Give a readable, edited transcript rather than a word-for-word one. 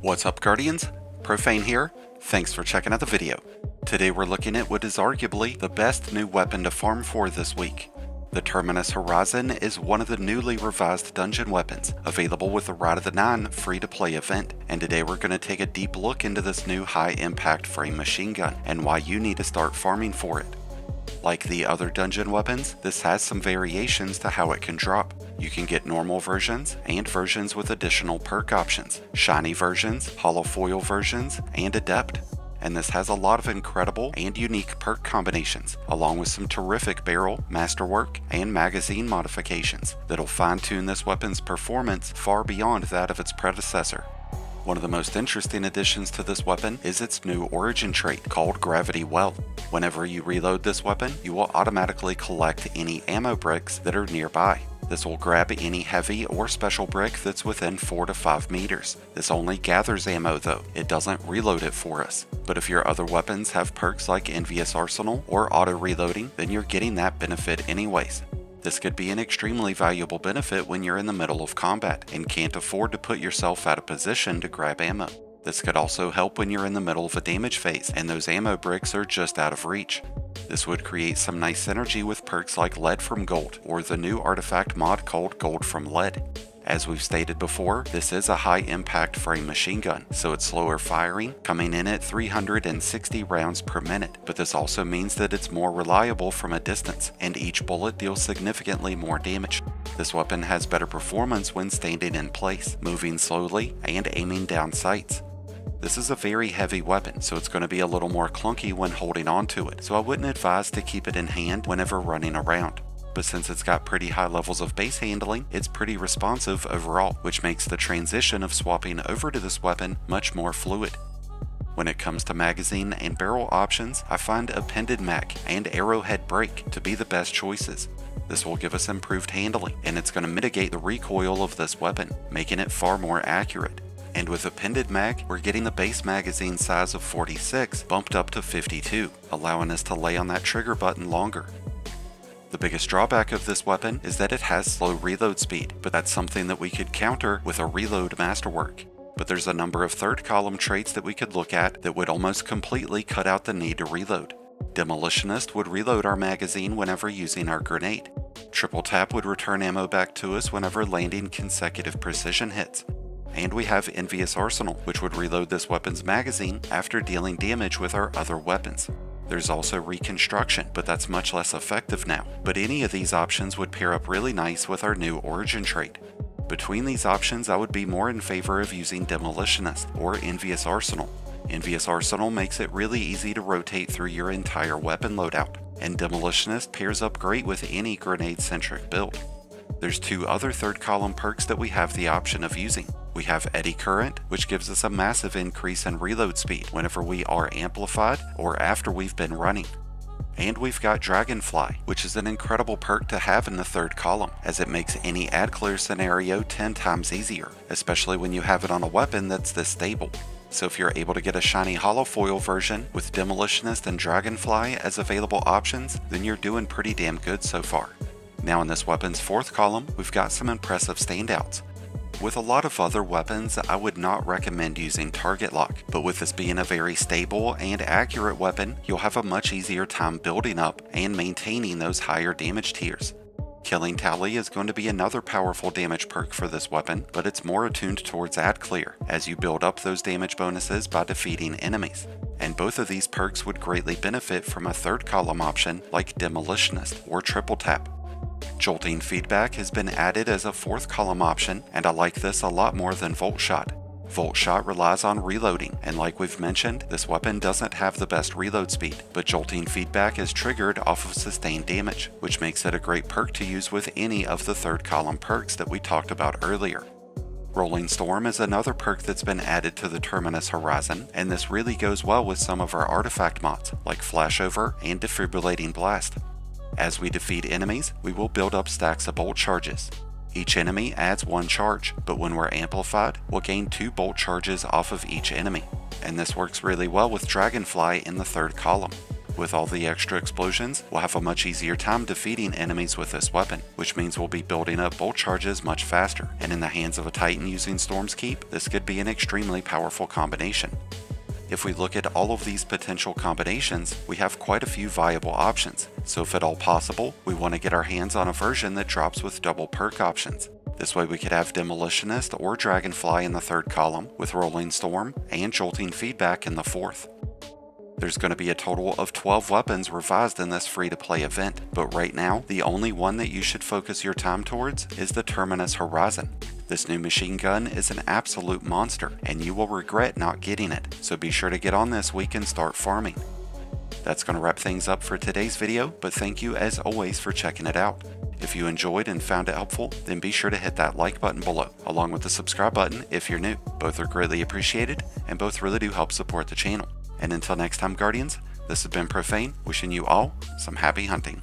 What's up, Guardians? Profane here. Thanks for checking out the video. Today we're looking at what is arguably the best new weapon to farm for this week. The Terminus Horizon is one of the newly revised dungeon weapons, available with the Rite of the 9 free-to-play event, and today we're going to take a deep look into this new high-impact frame machine gun, and why you need to start farming for it. Like the other dungeon weapons, this has some variations to how it can drop. You can get normal versions, and versions with additional perk options, shiny versions, hollow foil versions, and adept. And this has a lot of incredible and unique perk combinations, along with some terrific barrel, masterwork, and magazine modifications that'll fine-tune this weapon's performance far beyond that of its predecessor. One of the most interesting additions to this weapon is its new origin trait called Gravity Well. Whenever you reload this weapon, you will automatically collect any ammo bricks that are nearby. This will grab any heavy or special brick that's within 4 to 5 meters. This only gathers ammo though, it doesn't reload it for us. But if your other weapons have perks like Envious Arsenal or auto reloading, then you're getting that benefit anyways. This could be an extremely valuable benefit when you're in the middle of combat and can't afford to put yourself out of position to grab ammo. This could also help when you're in the middle of a damage phase and those ammo bricks are just out of reach. This would create some nice synergy with perks like Lead from Gold or the new artifact mod called Gold from Lead. As we've stated before, this is a high impact frame machine gun, so it's slower firing, coming in at 360 rounds per minute, but this also means that it's more reliable from a distance, and each bullet deals significantly more damage. This weapon has better performance when standing in place, moving slowly, and aiming down sights. This is a very heavy weapon, so it's going to be a little more clunky when holding onto it, so I wouldn't advise to keep it in hand whenever running around. But since it's got pretty high levels of base handling, it's pretty responsive overall, which makes the transition of swapping over to this weapon much more fluid. When it comes to magazine and barrel options, I find Appended Mag and Arrowhead Brake to be the best choices. This will give us improved handling, and it's going to mitigate the recoil of this weapon, making it far more accurate. And with Appended Mag, we're getting the base magazine size of 46 bumped up to 52, allowing us to lay on that trigger button longer. The biggest drawback of this weapon is that it has slow reload speed, but that's something that we could counter with a reload masterwork. But there's a number of third column traits that we could look at that would almost completely cut out the need to reload. Demolitionist would reload our magazine whenever using our grenade. Triple Tap would return ammo back to us whenever landing consecutive precision hits. And we have Envious Arsenal, which would reload this weapon's magazine after dealing damage with our other weapons. There's also Reconstruction, but that's much less effective now. But any of these options would pair up really nice with our new origin trait. Between these options, I would be more in favor of using Demolitionist or Envious Arsenal. Envious Arsenal makes it really easy to rotate through your entire weapon loadout, and Demolitionist pairs up great with any grenade-centric build. There's two other third column perks that we have the option of using. We have Eddy Current, which gives us a massive increase in reload speed whenever we are amplified or after we've been running. And we've got Dragonfly, which is an incredible perk to have in the third column, as it makes any ad clear scenario 10 times easier, especially when you have it on a weapon that's this stable. So if you're able to get a shiny hollow foil version with Demolitionist and Dragonfly as available options, then you're doing pretty damn good so far. Now in this weapon's fourth column, we've got some impressive standouts. With a lot of other weapons, I would not recommend using Target Lock, but with this being a very stable and accurate weapon, you'll have a much easier time building up and maintaining those higher damage tiers. Killing Tally is going to be another powerful damage perk for this weapon, but it's more attuned towards ad clear, as you build up those damage bonuses by defeating enemies. And both of these perks would greatly benefit from a third column option like Demolitionist or Triple Tap. Jolting Feedback has been added as a fourth column option, and I like this a lot more than Volt Shot. Volt Shot relies on reloading, and like we've mentioned, this weapon doesn't have the best reload speed, but Jolting Feedback is triggered off of sustained damage, which makes it a great perk to use with any of the third column perks that we talked about earlier. Rolling Storm is another perk that's been added to the Terminus Horizon, and this really goes well with some of our artifact mods, like Flashover and Defibrillating Blast. As we defeat enemies, we will build up stacks of bolt charges. Each enemy adds 1 charge, but when we're amplified, we'll gain 2 bolt charges off of each enemy. And this works really well with Dragonfly in the third column. With all the extra explosions, we'll have a much easier time defeating enemies with this weapon, which means we'll be building up bolt charges much faster, and in the hands of a Titan using Storm's Keep, this could be an extremely powerful combination. If we look at all of these potential combinations, we have quite a few viable options, so if at all possible, we want to get our hands on a version that drops with double perk options. This way we could have Demolitionist or Dragonfly in the third column, with Rolling Storm and Jolting Feedback in the fourth. There's going to be a total of 12 weapons revised in this free-to-play event, but right now, the only one that you should focus your time towards is the Terminus Horizon. This new machine gun is an absolute monster, and you will regret not getting it, so be sure to get on this week and start farming. That's going to wrap things up for today's video, but thank you as always for checking it out. If you enjoyed and found it helpful, then be sure to hit that like button below, along with the subscribe button if you're new. Both are greatly appreciated, and both really do help support the channel. And until next time, Guardians, this has been Profane, wishing you all some happy hunting.